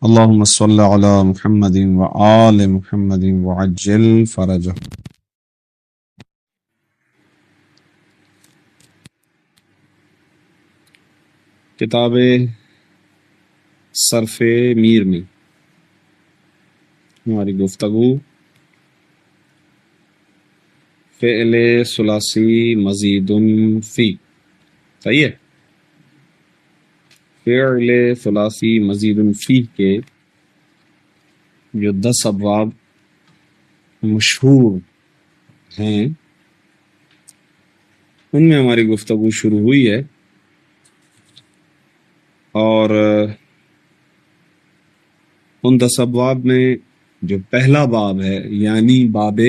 اللهم صل على محمد وآل محمد وعجل فرجه۔ کتاب صرف میر میں ہماری گفتگو فعل ثلاثی مزید فی، صحیح ہے، فعل ثلاثی مزید فی کے جو 10 ابواب مشہور ہیں ان میں ہماری گفتگو شروع ہوئی ہے، اور ان 10 ابواب میں جو پہلا باب ہے یعنی باب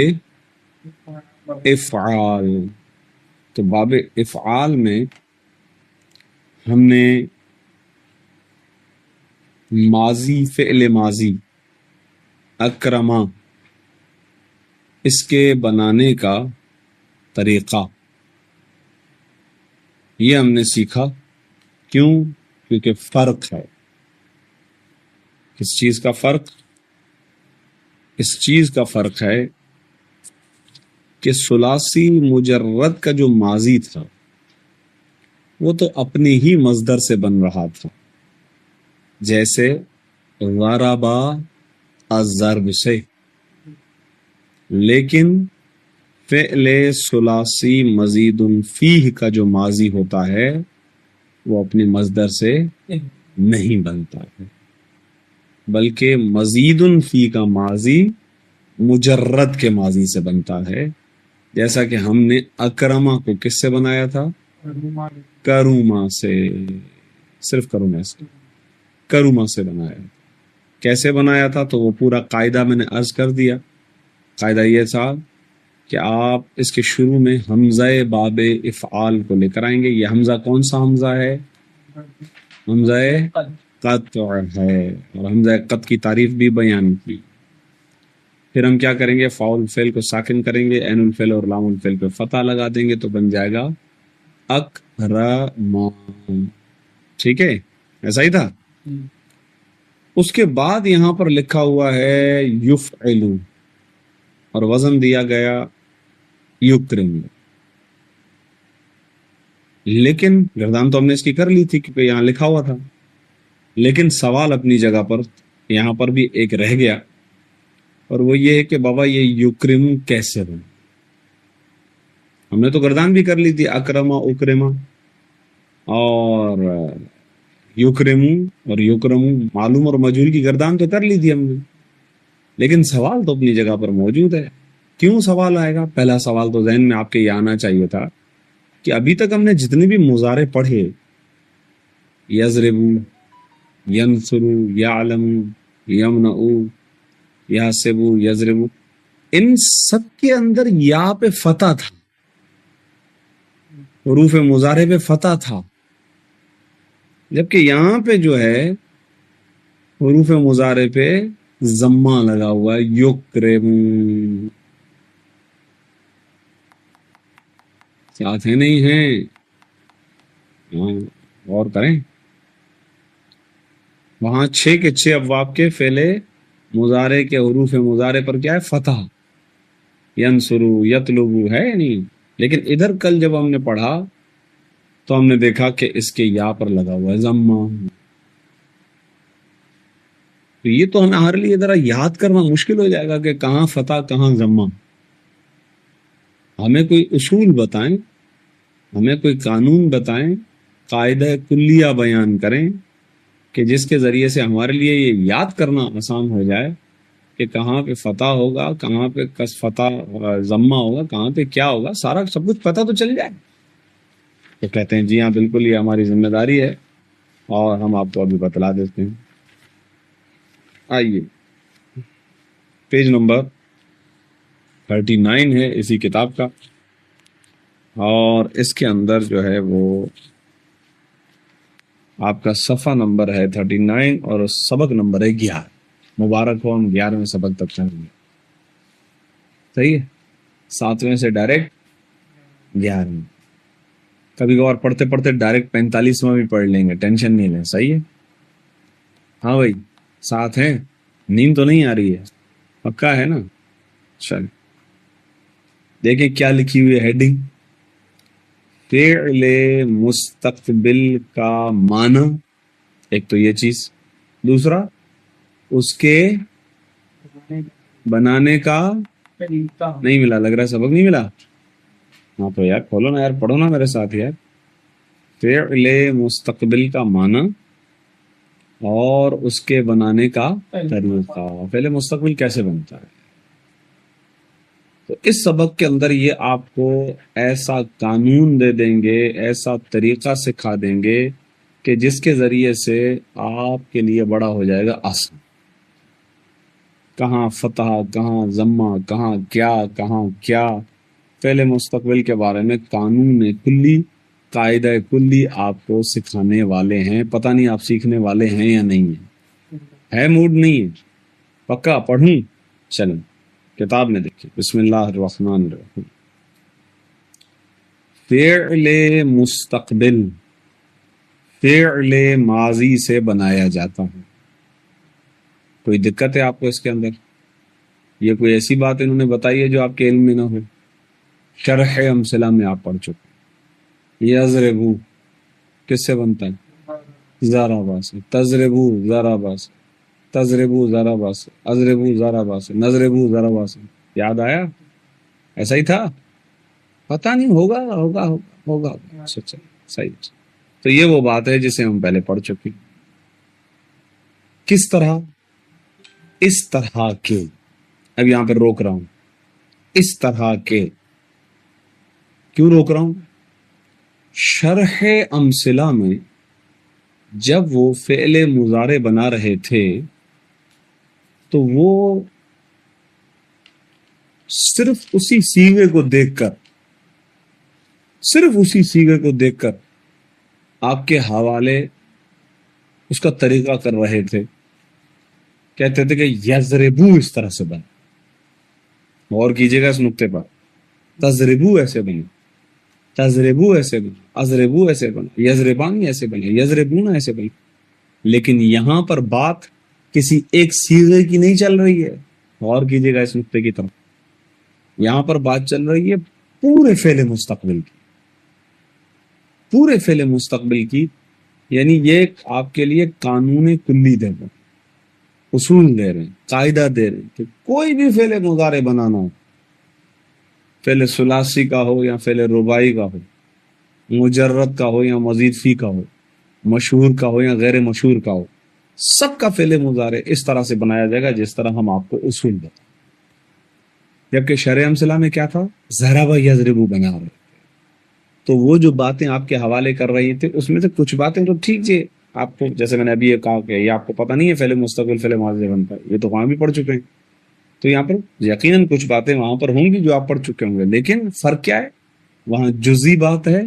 افعال، تو باب افعال میں ہم نے ماضی، فعل ماضی اکرما، اس کے بنانے کا طریقہ یہ ہم نے سیکھا۔ کیوں؟ کیونکہ فرق ہے۔ کس چیز کا فرق؟ اس چیز کا فرق ہے کہ ثلاثی مجرد کا جو ماضی تھا وہ تو اپنے ہی مصدر سے بن رہا تھا، جیسے ضربا الضرب سے، لیکن فعل ثلاثی مزید فیہ کا جو ماضی ہوتا ہے وہ اپنے مصدر سے نہیں بنتا ہے، بلکہ مزید فی کا ماضی مجرد کے ماضی سے بنتا ہے۔ جیسا کہ ہم نے اکرما کو کس سے بنایا تھا؟ کروما سے، صرف کروما سے، کروما سے بنایا۔ کیسے بنایا تھا تو وہ پورا قاعدہ میں نے عرض کر دیا۔ قاعدہ یہ تھا کہ آپ اس کے شروع میں حمزہ باب افعال کو لے کر آئیں گے۔ یہ حمزہ کون سا حمزہ ہے؟ حمزہ قطع ہے، اور حمزہ قطع کی تعریف بھی بیان کی۔ پھر ہم کیا کریں گے؟ فاء الفعل کو ساکن کریں گے، عین الفعل اور لام الفعل پہ فتح لگا دیں گے تو بن جائے گا اکرما۔ ٹھیک ہے، ایسا ہی تھا۔ اس کے بعد یہاں پر لکھا ہوا ہے یفعلو، اور وزن دیا گیا یکرم، لیکن گردان تو ہم نے اس کی کر لی تھی کہ یہاں لکھا ہوا تھا، لیکن سوال اپنی جگہ پر یہاں پر بھی ایک رہ گیا، اور وہ یہ ہے کہ بابا یہ یکرم کیسے بنے؟ ہم نے تو گردان بھی کر لی تھی، اکرما اکرما اور یکرم اور یکرم، معلوم اور مجہول کی گردان تو کر لی تھی ہم نے، لیکن سوال تو اپنی جگہ پر موجود ہے۔ کیوں سوال آئے گا؟ پہلا سوال تو ذہن میں آپ کے یہ آنا چاہیے تھا کہ ابھی تک ہم نے جتنے بھی مضارع پڑھے، یضربو، ینصرو، یعلم، یمنعو، یحسبو، یضربو، ان سب کے اندر یا پہ فتح تھا، حروف مضارع پہ فتح تھا، جبکہ یہاں پہ جو ہے حروف مضارع پہ ضمہ لگا ہوا ہے، یکرم۔ ساتھ ہیں نہیں ہیں؟ ہاں، غور کریں۔ وہاں 6 کے 6 ابواب کے فعل مضارع کے حروف مضارع پر کیا ہے؟ فتح، ینصرو، یطلبو ہے نہیں، لیکن ادھر کل جب ہم نے پڑھا تو ہم نے دیکھا کہ اس کے یا پر لگا ہوا ہے ضمہ۔ تو یہ تو ہمارے لیے ذرا یاد کرنا مشکل ہو جائے گا کہ کہاں فتح کہاں ضمہ۔ ہمیں کوئی اصول بتائیں، ہمیں کوئی قانون بتائیں، قاعدہ کلیہ بیان کریں کہ جس کے ذریعے سے ہمارے لیے یہ یاد کرنا آسان ہو جائے کہ کہاں پہ فتح ہوگا، کہاں پہ کس فتح ضمہ ہوگا، کہاں پہ کیا ہوگا، سارا سب کچھ پتہ تو چل جائے۔ تو کہتے ہیں جی ہاں بالکل، یہ ہماری ذمہ داری ہے، اور ہم آپ کو ابھی بتلا دیتے ہیں۔ آئیے، پیج نمبر 39 ہے اسی کتاب کا، اور اس کے اندر جو ہے وہ آپ کا صفحہ نمبر ہے 39 اور سبق نمبر ہے 11۔ مبارک ہو، ہم 11ویں سبق تک پہنچ گئے۔ صحیح ہے، 7ویں سے ڈائریکٹ 11ویں، کبھی کبھار پڑھتے پڑھتے ڈائریکٹ 45واں بھی پڑھ لیں گے، ٹینشن نہیں لیں۔ صحیح ہے، ہاں بھائی، ساتھ ہے؟ نیند تو نہیں آ رہی ہے؟ پکا ہے نا؟ چل دیکھیں کیا لکھی ہوئی ہے ہیڈنگ. فعل مستقبل کا معنی، ایک تو یہ چیز، دوسرا اس کے بنانے کا نہیں ملا. لگ رہا ہے سبق نہیں ملا. ہاں تو یار کھولو نا یار، پڑھو نا میرے ساتھ یار. فعل مستقبل کا معنی اور اس کے بنانے کا طریقہ. فعل مستقبل کیسے بنتا ہے؟ تو اس سبق کے اندر یہ آپ کو ایسا قانون دے دیں گے، ایسا طریقہ سکھا دیں گے کہ جس کے ذریعے سے آپ کے لیے بڑا ہو جائے گا آسان. کہاں فتح، کہاں ضمہ، کہاں کیا. فعل مستقبل کے بارے میں قانون کلی، قاعدہ کلی آپ کو سکھانے والے ہیں. پتہ نہیں آپ سیکھنے والے ہیں یا نہیں ہیں. ہے موڈ نہیں ہے؟ پکا پڑھوں؟ چلیں کتاب میں دیکھیں. بسم اللہ الرحمن الرحیم. فعل مستقبل فعل ماضی سے بنایا جاتا ہے. کوئی دقت ہے آپ کو اس کے اندر؟ یہ کوئی ایسی بات انہوں نے بتائی ہے جو آپ کے علم میں نہ ہو؟ شرح امثلہ میں آپ پڑھ چکے. یضربو کس سے بنتا ہے؟ ضربا سے. تضربو ضربا سے. تضربو ضربا سے. اضربو ضربا سے. نضربو ضربا سے. یاد آیا؟ ایسا ہی تھا؟ پتہ نہیں، ہوگا. اچھا صحیح. تو یہ وہ بات ہے جسے ہم پہلے پڑھ چکے. کس طرح؟ اس طرح کے. اب یہاں پہ روک رہا ہوں. اس طرح کے. کیوں روک رہا ہوں؟ شرح امثلہ میں جب وہ فعل مضارع بنا رہے تھے تو وہ صرف اسی صیغے کو دیکھ کر آپ کے حوالے اس کا طریقہ کر رہے تھے. کہتے تھے کہ یضربو اس طرح سے بنا. غور کیجیے گا اس نقطے پر. تضربو ایسے بنے، تضربو ایسے بنے، اضربو ایسے بنے، یضربانی ایسے بنے، یضربون ایسے بنے. لیکن یہاں پر بات کسی ایک صیغے کی نہیں چل رہی ہے. غور کیجیے گا اس نقطے کی طرف. یہاں پر بات چل رہی ہے پورے فعل مستقبل کی. پورے فعل مستقبل کی. یعنی یہ آپ کے لیے قانون کلی دے رہے ہیں، اصول دے رہے ہیں، قاعدہ دے رہے ہیں کہ کوئی بھی فعل مضارع بنانا ہو، فعل ثلاثی کا ہو یا فعل رباعی کا ہو، مجرد کا ہو یا مزید فی کا ہو، مشہور کا ہو یا غیر مشہور کا ہو، سب کا فعل مضارع اس طرح سے بنایا جائے گا جس طرح ہم آپ کو اصول بتائیں. جبکہ شرح امثلہ میں کیا تھا؟ ضرب یضرب بنا رہے. تو وہ جو باتیں آپ کے حوالے کر رہی تھے اس میں سے کچھ باتیں تو ٹھیک جی آپ کو، جیسے میں نے ابھی یہ کہا کہ یہ آپ کو پتہ نہیں ہے فعل مستقبل فعل ماضی بنتا ہے، یہ تو وہاں بھی پڑھ چکے ہیں. تو یہاں پر یقیناً کچھ باتیں وہاں پر ہوں گی جو آپ پڑھ چکے ہوں گے، لیکن فرق کیا ہے؟ وہاں جزئی بات ہے،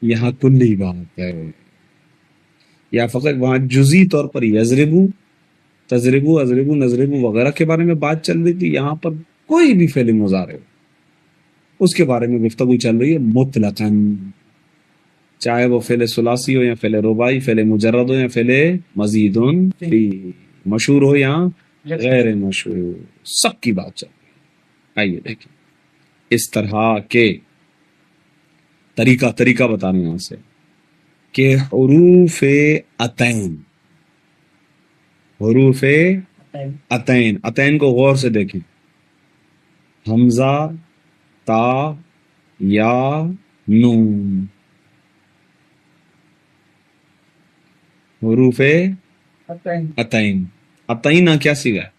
یہاں کلی بات ہے. یا فقط وہاں جزئی طور پر یضربو، تضربو، اضربو، نضربو وغیرہ کے بارے میں بات چل رہی تھی. یہاں پر کوئی بھی فعل مضارع ہو اس کے بارے میں گفتگو چل رہی ہے مطلقاً، چاہے وہ فعل ثلاثی ہو یا فعل رباعی، فعل مجرد ہو یا فعل مزید فی، مشہور ہو یا غیر مشہور، سب کی بات چل رہی ہے. آئیے دیکھیں اس طرح کے طریقہ بتانے یہاں سے کہ حروف عطین، حروف عطین کو غور سے دیکھیں. حمزہ، تا، یا، نون. حروف عطین. عطینہ کیا سیگا ہے؟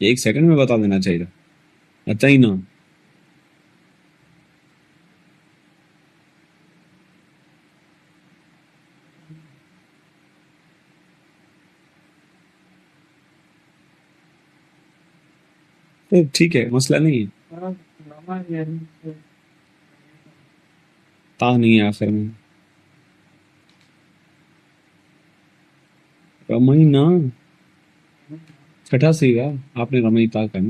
ایک سیکنڈ میں بتا دینا چاہیے. عطینہ ٹھیک ہے، مسئلہ نہیں ہے. تا نہیں ہے آخر میں. رمئی نا چھٹا سیگا، آپ نے رمئی تا کرنا.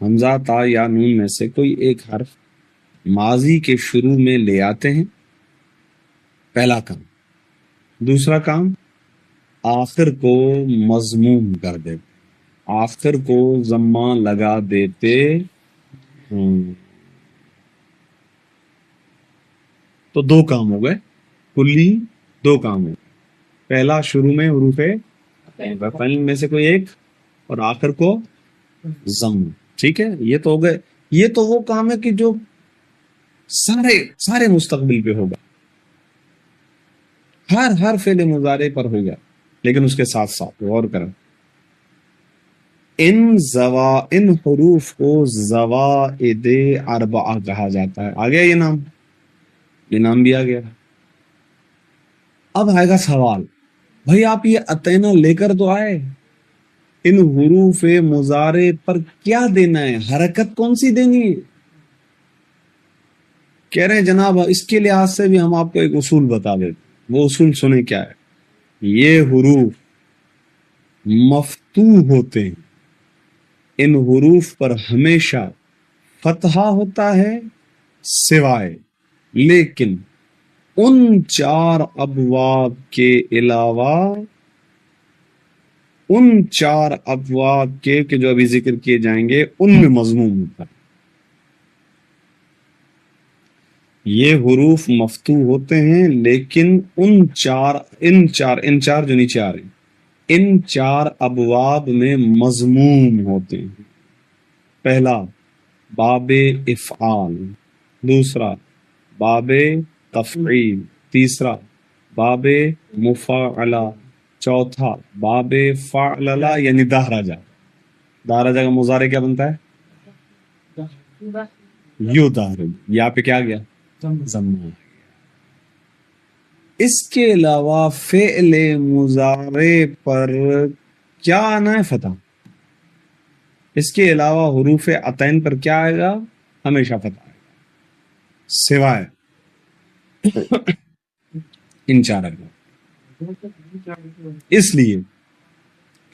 حمزہ تا یا نون میں سے کوئی ایک حرف ماضی کے شروع میں لے آتے ہیں، پہلا کام۔ دوسرا کام، آخر کو مضموم کر دیتے، آخر کو ضمہ لگا دیتے ہوں۔ تو دو کام ہو گئے کلی، دو کام ہو گئے۔ پہلا شروع میں حروف وفعل میں سے کوئی ایک، اور آخر کو ضم۔ ٹھیک ہے، یہ تو ہو گئے۔ یہ تو وہ کام ہے کہ جو سارے مستقبل پہ ہوگا، ہر فعل مضارع پر ہوگا، لیکن اس کے ساتھ ساتھ غور کریں، ان حروف کو زوائد اربعہ کہا جاتا ہے۔ آ گیا یہ نام بھی آ گیا۔ اب آئے گا سوال، بھائی آپ یہ اتینا لے کر تو آئے، ان حروف مضارع پر کیا دینا ہے، حرکت کون سی دینی ہے؟ کہہ رہے ہیں جناب اس کے لحاظ سے بھی ہم آپ کو ایک اصول بتا دیتے، وہ اصول سنیں کیا ہے۔ یہ حروف مفتوح ہوتے ہیں، ان حروف پر ہمیشہ فتحہ ہوتا ہے، سوائے لیکن ان چار ابواب کے علاوہ، ان چار ابواب کے کہ جو ابھی ذکر کیے جائیں گے ان میں مضموم ہوتا ہے۔ یہ حروف مفتوح ہوتے ہیں لیکن ان چار جو نیچے آ رہے ہیں، ان چار ابواب میں مضموم ہوتے ہیں۔ پہلا باب افعال، دوسرا باب تفعیل، تیسرا باب مفاعلہ، چوتھا باب فعللہ یعنی دہرجہ۔ دہرجہ کا مضارع کیا بنتا ہے؟ یو دہرج۔ یہاں پہ کیا گیا؟ ضمہ۔ اس کے علاوہ فعل مضارع پر کیا آنا ہے؟ فتح۔ اس کے علاوہ حروف عطین پر کیا آئے گا؟ ہمیشہ فتح آئے گا، سوائے ان چار ابواب۔ اس لیے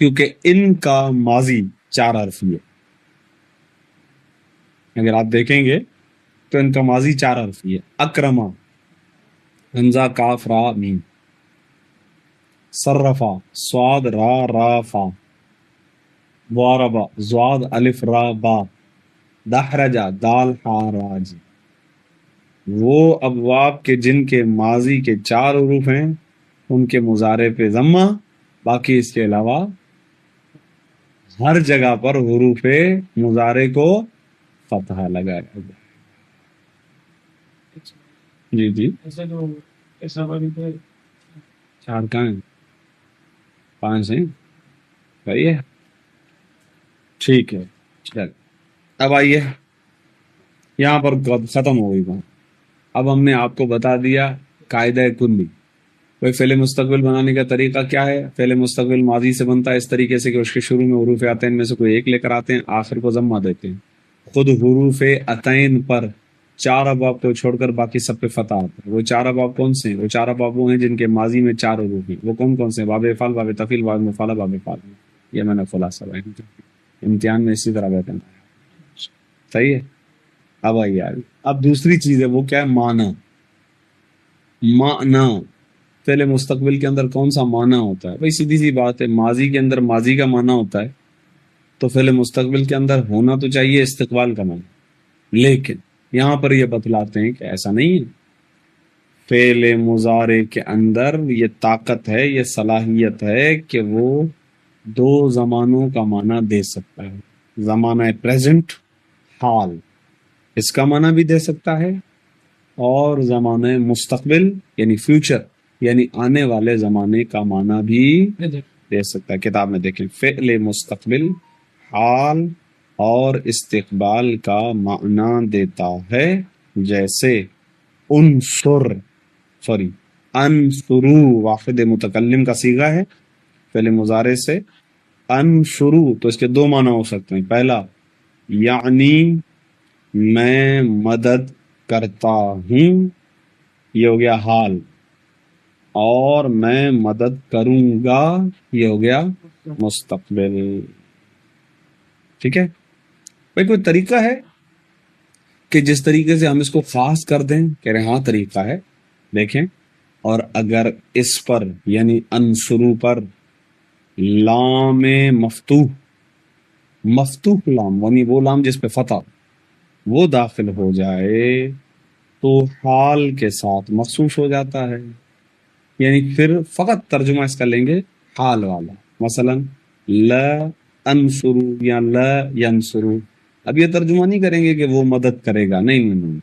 کیونکہ ان کا ماضی چار حرفی ہے۔ اگر آپ دیکھیں گے تو ان کا ماضی چار حرفی ہے۔ اکرما، حمزہ کاف را میم، صرفا صاد را فا، ضاربا ضاد الف را با، دحرجا دال ہا را جی۔ وہ ابواب کے جن کے ماضی کے چار حروف ہیں ان کے مضارع پہ ضمہ، باقی اس کے علاوہ ہر جگہ پر حروف مضارع کو فتحہ لگایا گیا۔ جی چار کہاں ہیں؟ پانچ ہیں، صحیح ہے، ٹھیک ہے۔ چل اب آئیے، یہاں پر ختم ہو گئی بات۔ اب ہم نے آپ کو بتا دیا قاعدہ کلی۔ کوئی فعل مستقبل بنانے کا طریقہ کیا ہے؟ فعل مستقبل ماضی سے بنتا ہے اس طریقے سے کہ اس کے شروع میں حروف عطین میں سے کوئی ایک لے کر آتے ہیں، آخر کو ضمہ دیتے ہیں۔ خود حروف عطین پر چار ابواب کو چھوڑ کر باقی سب پہ فتح آتا ہے۔ وہ چار ابواب کون سے ہیں؟ وہ چار ابواب وہ ہیں جن کے ماضی میں چار حروف ہیں۔ وہ کون کون سے ہیں؟ باب افعال، باب تفعیل، باب مفعلہ، باب فعل۔ یہ میں نے خلاصہ امتحان میں اسی طرح بیٹھا۔ صحیح ہے۔ اب آئیے، اب دوسری چیز ہے، وہ کیا ہے؟ معنی۔ فعل مستقبل کے اندر کون سا معنی ہوتا ہے؟ بھائی سیدھی سی بات ہے، ماضی کے اندر ماضی کا معنی ہوتا ہے، تو فعل مستقبل کے اندر ہونا تو چاہیے استقبال کا معنی، لیکن یہاں پر یہ بتلاتے ہیں کہ ایسا نہیں ہے۔ فعل مضارع کے اندر یہ طاقت ہے، یہ صلاحیت ہے کہ وہ دو زمانوں کا معنی دے سکتا ہے۔ زمانہ پریزنٹ، حال، اس کا معنی بھی دے سکتا ہے، اور زمانہ مستقبل یعنی فیوچر، یعنی آنے والے زمانے کا معنی بھی دے سکتا ہے۔ کتاب میں دیکھیں، فعل مستقبل حال اور استقبال کا معنی دیتا ہے، جیسے انصرو واحد متکلم کا صیغہ ہے فعل مضارع سے۔ انصرو تو اس کے دو معنی ہو سکتے ہیں۔ پہلا یعنی میں مدد کرتا ہوں، یہ ہو گیا حال، اور میں مدد کروں گا، یہ ہو گیا مستقبل۔ ٹھیک ہے، بھائی کوئی طریقہ ہے کہ جس طریقے سے ہم اس کو خاص کر دیں؟ کہہ رہے ہاں طریقہ ہے، دیکھیں. اور اگر اس پر یعنی انصرو پر لام مفتوح، مفتوح لام یعنی وہ لام جس پہ فتح، وہ داخل ہو جائے تو حال کے ساتھ مخصوص ہو جاتا ہے. یعنی پھر فقط ترجمہ اس کا لیں گے حال والا. مثلا لا انصرو یا لا ینصرو، اب یہ ترجمہ نہیں کریں گے کہ وہ مدد کرے گا، نہیں نہیں نہیں،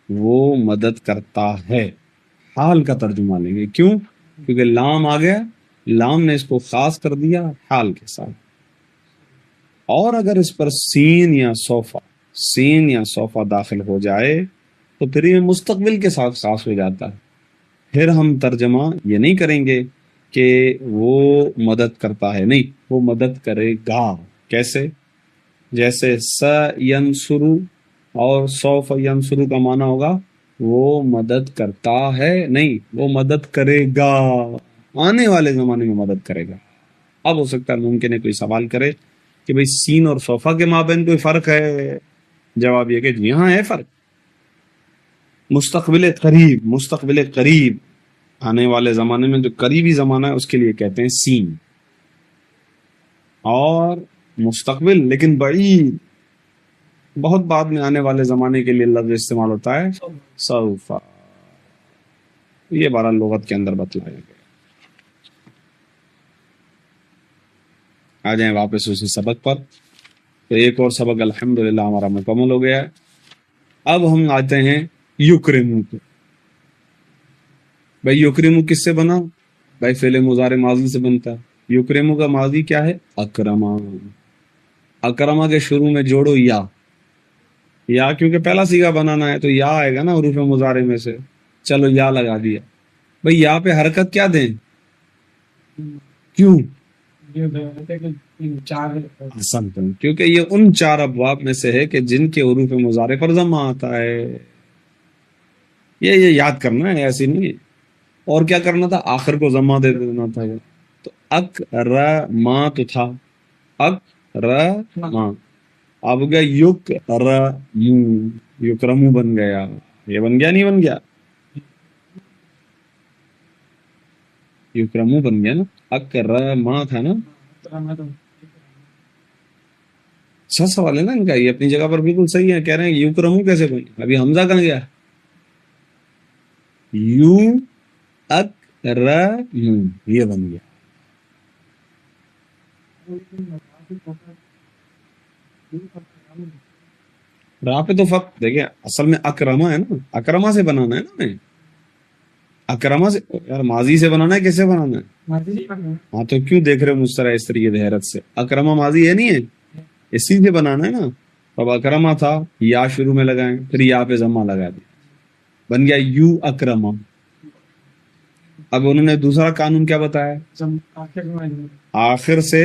وہ مدد کرتا ہے. حال کا ترجمہ لیں گے. کیوں؟ کیونکہ لام آ گیا، لام نے اس کو خاص کر دیا حال کے ساتھ. اور اگر اس پر سین یا صوفہ، سین یا صوفہ داخل ہو جائے تو پھر یہ مستقبل کے ساتھ خاص ہو جاتا ہے. پھر ہم ترجمہ یہ نہیں کریں گے کہ وہ مدد کرتا ہے، نہیں، وہ مدد کرے گا. کیسے؟ جیسے س ینصرو اور سوف ینصرو کا معنی ہوگا وہ مدد کرتا ہے، نہیں، وہ مدد کرے گا، آنے والے زمانے میں مدد کرے گا. اب ہو سکتا ہے ممکن ہے کوئی سوال کرے کہ بھئی سین اور صوفہ کے مابین کوئی فرق ہے؟ جواب یہ کہ جی ہاں ہے فرق. مستقبل قریب، مستقبل قریب، آنے والے زمانے میں جو قریبی زمانہ ہے اس کے لیے کہتے ہیں سین. اور مستقبل لیکن بعید، بہت بعد میں آنے والے زمانے کے لیے لفظ استعمال ہوتا ہے سوفا. یہ 12 لغت کے اندر بتلایا گیا. آ جائیں واپس اسی سبق پر. تو ایک اور سبق الحمدللہ ہمارا مکمل ہو گیا ہے. اب ہم آتے ہیں یکرمو کو. بھائی یکرمو کس سے بنا؟ بھائی فعل مضارع ماضی سے بنتا ہے. یکرمو کا ماضی کیا ہے؟ اکرما. اکرما کے شروع میں جوڑو یا، یا کیونکہ پہلا صیغہ بنانا ہے تو یا آئے گا نا حروف مضارع میں سے. چلو یا لگا دیا. بھئی یا پہ حرکت کیا دیں؟ کیوں؟ حسن، کیونکہ یہ ان 4 ابواب میں سے ہے کہ جن کے حروف مضارع پر ضمہ آتا ہے. یہ یاد کرنا ہے، ایسی نہیں ہے. اور کیا کرنا تھا؟ آخر کو ضمہ دے دینا تھا. تو اکرما تو تھا، اکرما، اب ہو گیا یکرمو، یکرمو بن گیا. یہ بن گیا نہیں بن گیا؟ یکرمو بن گیا نا، اکرما تھا نا. اچھا سوال ہے نا ان کا، یہ اپنی جگہ پر بالکل صحیح ہے. کہہ رہے ہیں یکرمو کیسے بن؟ ابھی حمزہ کہاں گیا؟ یو اکرمو، یہ بن گیا. راہ پہ تو فق دیکھیں اصل میں اکرما ہے نا، اکرما سے بنانا ہے نا. ہمیں اکرما سے یار ماضی سے بنانا ہے، کیسے بنانا ہے؟ ہاں تو کیوں دیکھ رہے ہو مجھ طرح اس طریقے سے حیرت سے؟ اکرما ماضی ہے نہیں ہے، اسی سے بنانا ہے نا. اب اکرما تھا، یا شروع میں لگائیں، پھر یا پہ ضمہ لگا دیا، بن گیا یو اکرما. اب انہوں نے دوسرا قانون کیا بتایا؟ آخر سے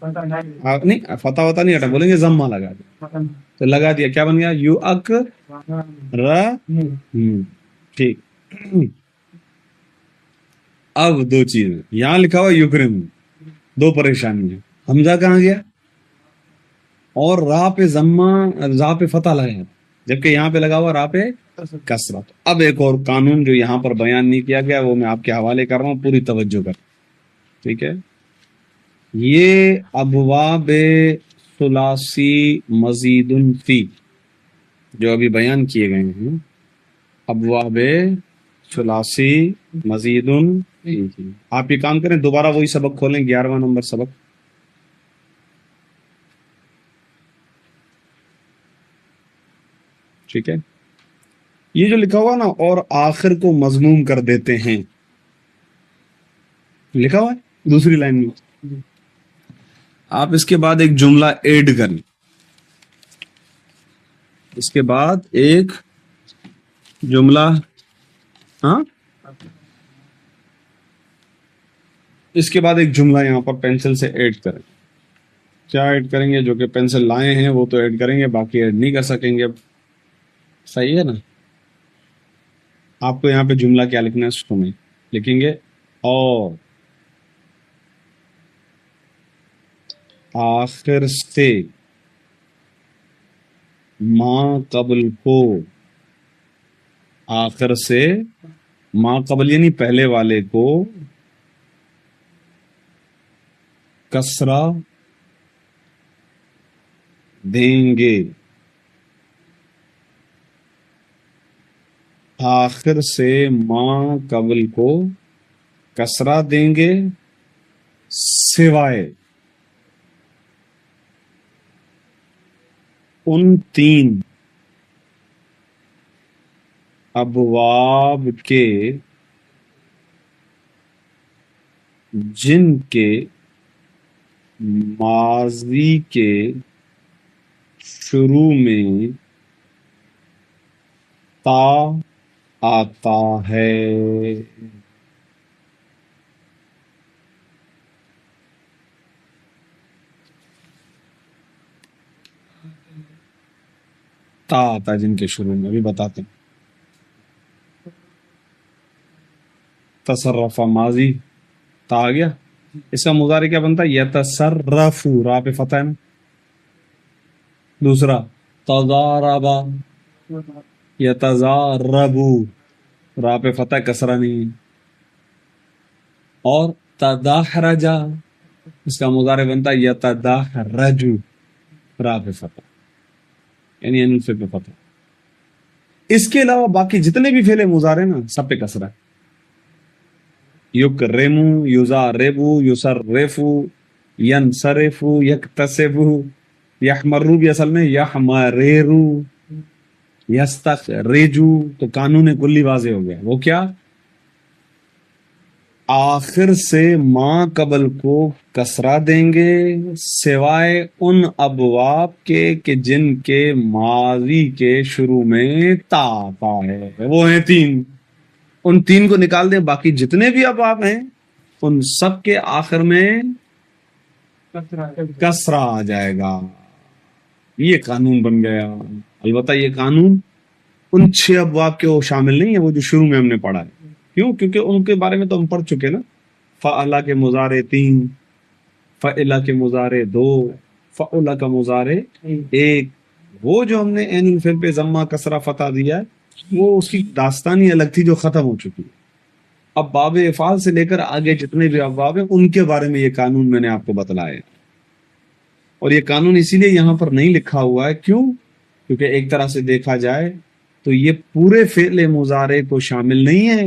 نہیں، فتح وتا نہیں ہٹا، بولیں گے ضمہ لگا دیا. تو لگا دیا، کیا بن گیا؟ یو اک ٹھیک. اب 2 چیزیں یہاں لکھا ہوا یکرم، 2 پریشانی ہیں. حمزہ کہاں گیا؟ اور راہ پہ ضمہ، راہ پہ فتح لگا، جبکہ یہاں پہ لگا ہوا راہ پہ کسرت. اب ایک اور قانون جو یہاں پر بیان نہیں کیا گیا وہ میں آپ کے حوالے کر رہا ہوں، پوری توجہ کر. ٹھیک ہے، یہ ابواب ثلاثی مزید فی جو ابھی بیان کیے گئے ہیں، ابواب ثلاثی مزید فی. آپ یہ کام کریں، دوبارہ وہی سبق کھولیں، 11واں نمبر سبق. ٹھیک ہے، یہ جو لکھا ہوا نا اور آخر کو مضموم کر دیتے ہیں، لکھا ہوا ہے دوسری لائن میں. آپ اس کے بعد ایک جملہ ایڈ کریں، اس کے بعد ایک جملہ، ہاں اس کے بعد ایک جملہ یہاں پر پینسل سے ایڈ کریں. کیا ایڈ کریں گے؟ جو کہ پینسل لائے ہیں وہ تو ایڈ کریں گے، باقی ایڈ نہیں کر سکیں گے. اب صحیح ہے نا؟ آپ کو یہاں پہ جملہ کیا لکھنا ہے سنیں، لکھیں گے اور آخر سے ما قبل کو آخر سے، ما قبل یعنی پہلے والے کو کسرہ دیں گے، آخر سے ما قبل کو کسرہ دیں گے سوائے ان تین ابواب کے جن کے ماضی کے شروع میں تا آتا ہے۔ تا آتا ہے جن کے شروع میں، ابھی بتاتے ہیں۔ تصرف ماضی تا آ گیا، اس کا مضارع کیا بنتا ہے؟ یتصرف، را پہ فتح ہے نا۔ دوسرا تضاربا، یتضاربو، را پہ فتح کسرہ نہیں ہے۔ اور تدحرجا، اس کا مضارع بنتا ہے یتدحرجو، را پہ فتح یعنی انفے پہ فتح۔ اس کے علاوہ باقی جتنے بھی فعل مضارع نا سب پہ کسرہ ہے۔ یکرمو، یزاربو، یصرفو، ینصرفو، یکتسبو، یحمرو بھی اصل میں یحمریرو، یستخرجو، تو قانون کلی واضح ہو گیا۔ وہ کیا؟ آخر سے ما قبل کو کسرہ دیں گے سوائے ان ابواب کے کہ جن کے ماضی کے شروع میں تا آتا ہے، وہ ہیں تین۔ ان تین کو نکال دیں، باقی جتنے بھی ابواب ہیں ان سب کے آخر میں کسرہ آ جائے گا۔ یہ قانون بن گیا۔ البتہ یہ قانون ان 6 ابواب کے وہ شامل نہیں ہے وہ جو شروع میں ہم نے پڑھا ہے۔ کیوں؟ کیونکہ ان کے بارے میں تو ہم پڑھ چکے نا۔ فعلا کے مضارع 3، فعلا کے مضارع 2، فعلا کا مضارع 1۔ وہ جو ہم نے عین الفعل پہ ضمہ کسرہ فتح دیا ہے وہ اس کی داستانی الگ تھی جو ختم ہو چکی ہے۔ اب باب افعال سے لے کر آگے جتنے بھی ابواب ہیں ان کے بارے میں یہ قانون میں نے آپ کو بتلایا ہے۔ اور یہ قانون اسی لیے یہاں پر نہیں لکھا ہوا ہے، کیوں؟ کیونکہ ایک طرح سے دیکھا جائے تو یہ پورے فعل مضارع کو شامل نہیں ہے۔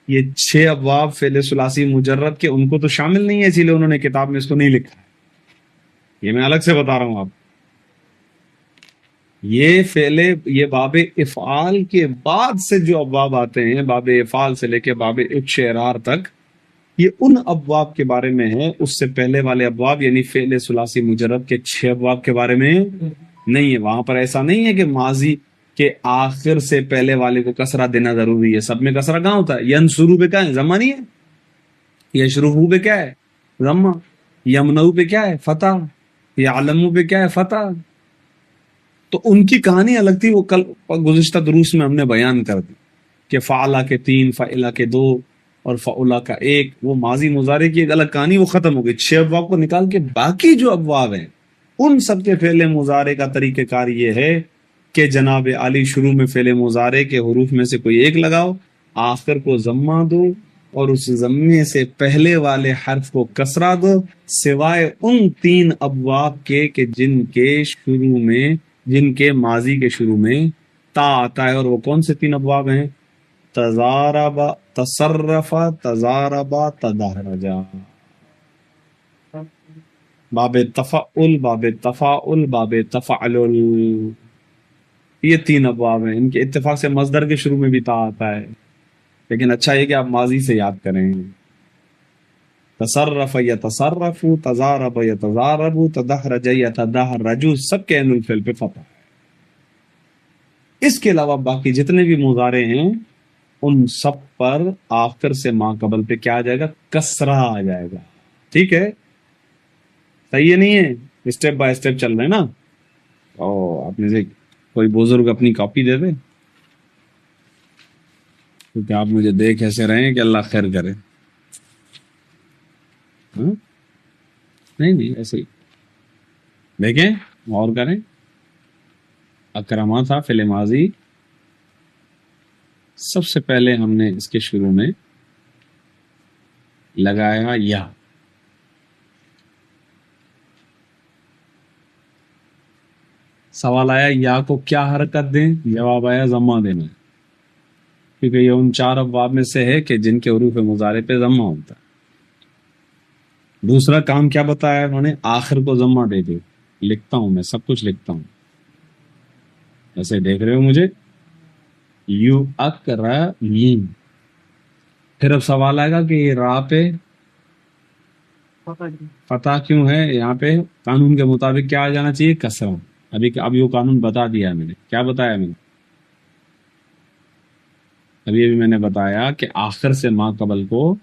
یہ 6 ابواب فعل ثلاثی مجرد کے ان کو تو شامل نہیں ہے، اسی لیے انہوں نے کتاب میں اس کو نہیں لکھا ہے۔ یہ میں الگ سے بتا رہا ہوں آپ۔ یہ باب افعال کے بعد سے جو ابواب آتے ہیں، باب افعال سے لے کے باب اعرار تک، یہ ان ابواب کے بارے میں ہے۔ اس سے پہلے والے ابواب یعنی فعل ثلاثی مجرد کے 6 ابواب کے بارے میں نہیں ہے۔ وہاں پر ایسا نہیں ہے کہ ماضی کے آخر سے پہلے والے کو کسرہ دینا ضروری ہے۔ سب میں کسرہ کہاں ہوتا ہے؟ ینصرو پہ کیا ہے؟ ضمہ نہیں ہے۔ یشرفو پہ کیا ہے؟ ضمہ۔ یمنعو پہ کیا ہے؟ فتح۔ یعلمو پہ کیا ہے؟ فتح۔ تو ان کی کہانی الگ تھی، وہ کل گزشتہ دروس میں ہم نے بیان کر دی کہ فعلا کے 3، فعلا کے 2 اور فعلا کا 1، وہ ماضی مضارع کی ایک الگ کہانی، وہ ختم ہو گئی۔ 6 ابواب کو نکال کے باقی جو ابواب ہیں ان سب کے فعل مضارع کا طریقہ کار یہ ہے کہ جناب عالی شروع میں فعل مضارع کے حروف میں سے کوئی ایک لگاؤ، آخر کو ضمہ دو اور اس ضمے سے پہلے والے حرف کو کسرہ دو، سوائے ان 3 ابواب کے کہ جن کے ماضی کے شروع میں تا آتا ہے۔ اور وہ کون سے 3 ابواب ہیں؟ تضارب، تصرف، تضارب، تدحرجا۔ باب تفعل، باب تفاعل، باب تفعلل، یہ 3 ابواب ہیں۔ ان کے اتفاق سے مصدر کے شروع میں بھی تا آتا ہے، لیکن اچھا یہ کہ آپ ماضی سے یاد کریں۔ تصرف یتصرف، تضارب یتضارب، تدحرج یتدحرج، سب کے عین الفعل پہ فتح ہے۔ اس کے علاوہ باقی جتنے بھی مضارع ہیں ان سب پر آخر سے ما قبل پہ کیا آ جائے گا؟ کسرہ آ جائے گا۔ ٹھیک ہے؟ صحیح ہے نہیں ہے؟ اسٹیپ بائی اسٹیپ چل رہے ہیں نا۔ آپ میں سے کوئی بزرگ اپنی کاپی دے دے، کیونکہ آپ مجھے دیکھ ایسے رہے ہیں کہ اللہ خیر کرے۔ نہیں ایسے ہی دیکھیں اور کریں۔ اکرما تھا فعل ماضی، سب سے پہلے ہم نے اس کے شروع میں لگایا یا. سوال آیا یا کو کیا حرکت دیں، جواب آیا ضمہ دینا، کیونکہ یہ ان 4 ابواب میں سے ہے کہ جن کے حروف مضارع پہ ضمہ ہوتا ہے. دوسرا کام کیا بتایا انہوں نے، آخر کو ضمہ دے دو. لکھتا ہوں میں، سب کچھ لکھتا ہوں، ایسے دیکھ رہے ہو مجھے. یو اکرمین. پھر اب سوال آئے گا کہ یہ را پہ فتح کیوں ہے؟ یہاں پہ قانون کے مطابق کیا آ جانا چاہیے، کسرہ. اب یہ قانون بتا دیا ہے میں نے. کیا بتایا میں نے؟ ابھی میں نے بتایا کہ آخر سے ما قبل کو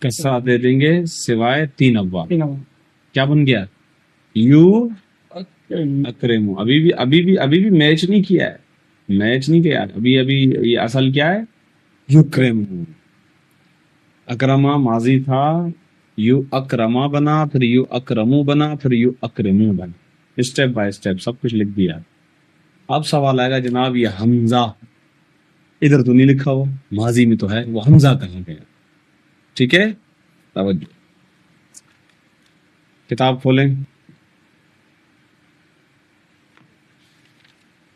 کسرہ دے دیں گے سوائے 3 ابواب. کیا بن گیا؟ یو اکرمو. ابھی بھی میچ نہیں کیا ہے، میچ نہیں کیا. ابھی یہ اصل کیا ہے، یکرمو. اکرما ماضی تھا، یو اکرما بنا، پھر یو اکرمو بنا، پھر یو اکرمو بنا. اسٹیپ بائی اسٹیپ سب کچھ لکھ دیا. اب سوال آئے گا جناب یہ حمزہ ادھر تو نہیں لکھا ہوا، ماضی میں تو ہے، وہ حمزہ کہاں گیا؟ ٹھیک ہے، توجہ. کتاب کھولیں.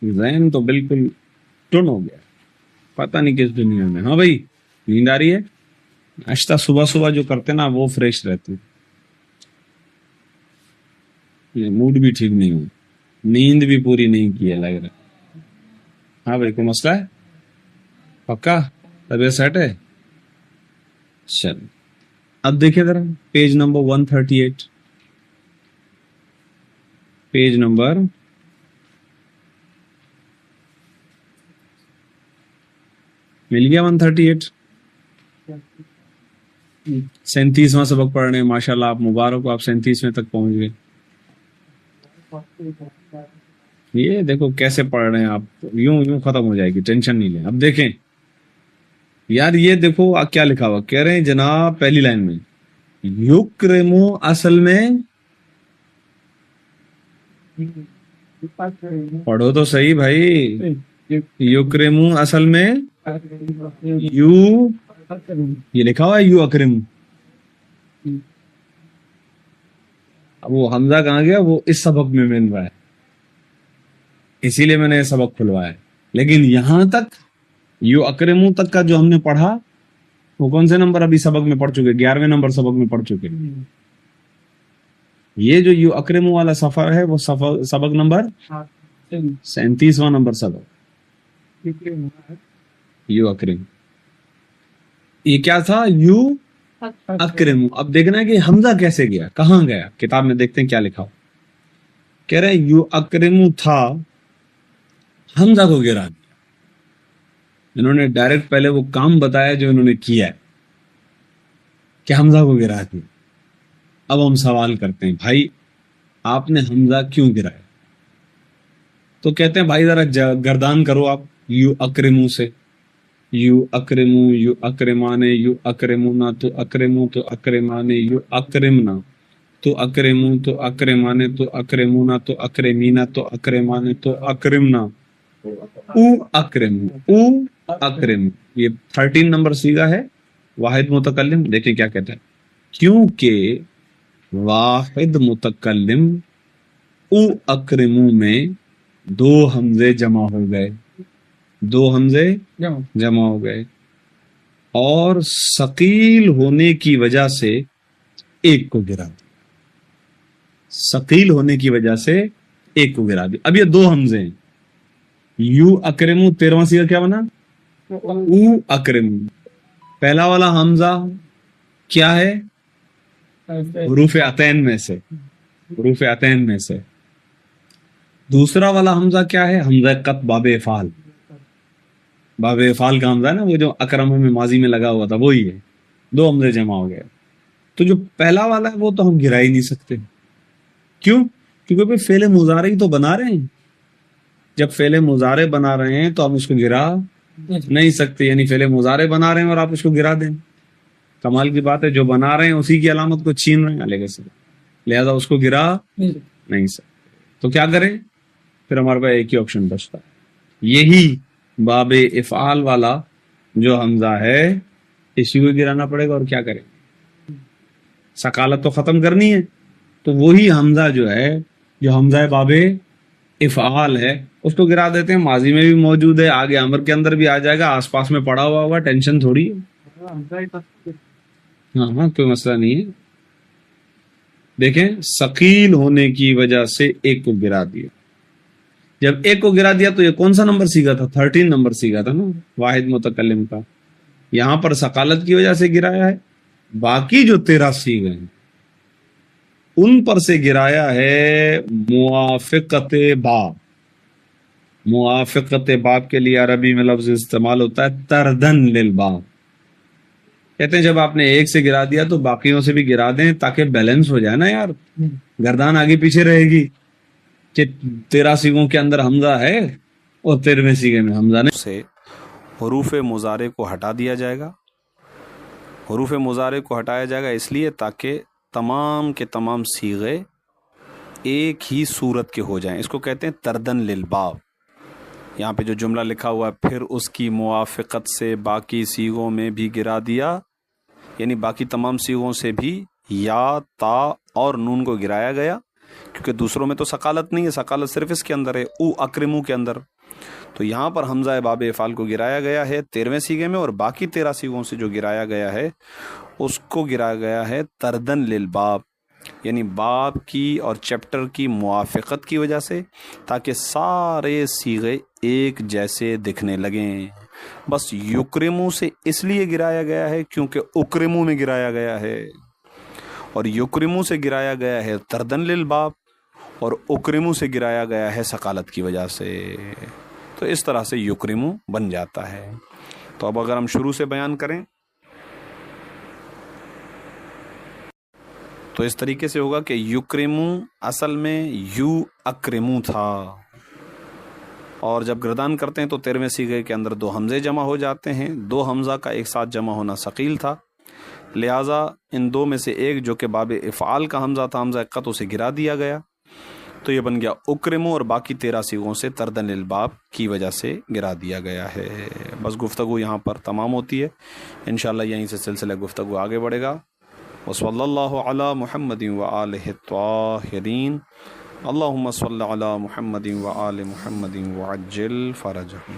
ذہن تو بالکل ٹن ہو گیا، پتہ نہیں کس دنیا میں. ہاں بھائی، نیند آ رہی ہے؟ ناشتہ صبح صبح جو کرتے نا وہ فریش رہتے. موڈ بھی ٹھیک نہیں ہو، نیند بھی پوری نہیں کی ہے لگ رہا. ہاں بھائی، کوئی مسئلہ ہے؟ پکا طبیعت سیٹ ہے؟ چل اب دیکھیں ذرا پیج نمبر 138. پیج نمبر مل گیا 138. 37واں سبق پڑھ رہے ہیں. ماشاء اللہ، آپ مبارک ہو، آپ 37ویں تک پہنچ گئے. یہ دیکھو کیسے پڑھ رہے ہیں آپ، یوں ختم ہو جائے گی، ٹینشن نہیں لیں. اب دیکھیں یار، یہ دیکھو کیا لکھا ہوا. کہہ رہے ہیں جناب پہلی لائن میں یکرمو اصل میں، پڑھو تو صحیح بھائی. یکرمو اصل میں یو، یہ لکھا ہوا ہے یو اکرم. اب وہ حمزہ کہاں گیا؟ وہ اس سبق میں مل رہا ہے، اسی لیے میں نے یہ سبق کھلوایا ہے. لیکن یہاں تک یو اکرمو تک کا جو ہم نے پڑھا وہ کون سے نمبر ابھی سبق میں پڑھ چکے؟ 11ویں نمبر سبق میں پڑھ چکے. یہ جو یو اکرمو والا سفر ہے وہ سبق نمبر 37واں نمبر سبق. یو اکرم یہ کیا تھا؟ یو اکرم. اب دیکھنا ہے کہ حمزہ کیسے گیا، کہاں گیا. کتاب میں دیکھتے ہیں کیا لکھا ہو. کہہ رہے ہیں یو اکرم تھا، حمزہ کو گرا دیا. انہوں نے ڈائریکٹ پہلے وہ کام بتایا جو انہوں نے کیا ہے کہ حمزہ کو گرا دیا. اب ہم سوال کرتے ہیں بھائی آپ نے حمزہ کیوں گرایا؟ تو کہتے ہیں بھائی ذرا گردان کرو آپ یو اکرمو سے. یو اکرمو، یو اکرمانے، یو اکرمونا، تو اکرمو، تو اکرمانے، یو اکرمنا، تو اکرمو، تو اکرمانے، تو اکرمونا، تو اکرمینا، تو اکرمانے، تو اکرمنا، او اکرمو، او اکرمو. یہ 13 نمبر صیغہ ہے واحد متکلم. دیکھیں کیا کہتا ہے. کیونکہ واحد متکلم او اکرمو میں 2 حمزے جمع ہو گئے، 2 حمزے جمع ہو گئے، اور ثقیل ہونے کی وجہ سے ایک کو گرا دیا. ثقیل ہونے کی وجہ سے ایک کو گرا دیا. اب یہ 2 حمزے ہیں. یو اکرمو 13واں صیغہ کیا بنا؟ او اکرمو. پہلا والا حمزہ کیا ہے؟ حروف عطین میں سے، حروف عطین میں سے. دوسرا والا حمزہ کیا ہے؟ حمزہ قط باب افعال. باب افعال کا حمزہ ہے نا، وہ جو اکرم میں ماضی میں لگا ہوا تھا وہی ہے. 2 حمزے جمع ہو گئے. تو جو پہلا والا ہے وہ تو ہم گرا ہی نہیں سکتے. کیوں؟ کیونکہ فعل مضارع تو بنا رہے ہیں. جب فعل مضارع بنا رہے ہیں تو ہم اس کو گرا نہیں سکتے. یعنی فعل مضارع بنا رہے ہیں اور آپ اس کو گرا دیں. کمال کی بات ہے، جو بنا رہے ہیں اسی کی علامت کو چھین رہے ہیں، لہذا اس کو گرا نہیں سکتے. تو کیا کریں؟ پھر ہمارے پاس ایک ہی آپشن بچتا ہے، یہی باب افعال والا جو حمزہ ہے اسی کو گرانا پڑے گا، اور کیا کریں، ثقالت تو ختم کرنی ہے، تو وہی حمزہ جو ہے، جو حمزہ باب افعال ہے، اس کو گرا دیتے ہیں، ماضی میں بھی موجود ہے، آگے امر کے اندر بھی آ جائے گا، آس پاس میں پڑا ہوا ہوگا، ٹینشن تھوڑی ہے۔ ہاں ہاں کوئی مسئلہ نہیں ہے۔ دیکھیں ثقیل ہونے کی وجہ سے ایک کو گرا دیا، جب ایک کو گرا دیا تو یہ کون سا نمبر سیکھا تھا؟ 13 نمبر سیکھا تھا نا واحد متکلم کا، یہاں پر ثقالت کی وجہ سے گرایا ہے، باقی جو 13 سیغے ہیں ان پر سے گرایا ہے موافقت باب۔ موافقت باب کے لیے عربی میں لفظ استعمال ہوتا ہے تردن للباب، کہتے ہیں جب آپ نے ایک سے گرا دیا تو باقیوں سے بھی گرا دیں تاکہ بیلنس ہو جائے نا یار، گردان آگے پیچھے رہے گی کہ 13 سیغوں کے اندر حمزہ ہے اور 13ویں سیغے میں حمزہ نہیں۔ سے حروف مضارع کو ہٹا دیا جائے گا۔ حروف مضارع کو ہٹایا جائے گا اس لیے تاکہ تمام کے تمام صیغے ایک ہی صورت کے ہو جائیں، اس کو کہتے ہیں تردن للباب۔ یہاں پہ جو جملہ لکھا ہوا ہے پھر اس کی موافقت سے باقی صیغوں میں بھی گرا دیا، یعنی باقی تمام صیغوں سے بھی یا تا اور نون کو گرایا گیا، کیونکہ دوسروں میں تو ثقالت نہیں ہے، ثقالت صرف اس کے اندر ہے، او اکرمو کے اندر، تو یہاں پر حمزہ باب افعال کو گرایا گیا ہے 13ویں سیغے میں، اور باقی 13 سیغوں سے جو گرایا گیا ہے اس کو گرایا گیا ہے تردن للباب، یعنی باب کی اور چیپٹر کی موافقت کی وجہ سے، تاکہ سارے صیغے ایک جیسے دکھنے لگیں۔ بس یکرمو سے اس لیے گرایا گیا ہے کیونکہ اکرمو میں گرایا گیا ہے، اور یکرمو سے گرایا گیا ہے تردن للباب، اور اکرمو سے گرایا گیا ہے ثقالت کی وجہ سے، تو اس طرح سے یکرمو بن جاتا ہے۔ تو اب اگر ہم شروع سے بیان کریں تو اس طریقے سے ہوگا کہ یکرمو اصل میں یو اکرمو تھا، اور جب گردان کرتے ہیں تو 13ویں سیغے کے اندر 2 حمزے جمع ہو جاتے ہیں، 2 حمزہ کا ایک ساتھ جمع ہونا ثقیل تھا، لہٰذا ان 2 میں سے ایک جو کہ باب افعال کا حمزہ تھا، حمزہ قط، اسے گرا دیا گیا، تو یہ بن گیا اکرمو، اور باقی 13 سیغوں سے تردن الباب کی وجہ سے گرا دیا گیا ہے۔ بس گفتگو یہاں پر تمام ہوتی ہے، انشاءاللہ یہیں سے سلسلہ گفتگو آگے بڑھے گا۔ وصلی اللہ علی محمد وآلہ الطاہرین، اللہم صلی علی محمد وآل محمد وعجل فرجہم۔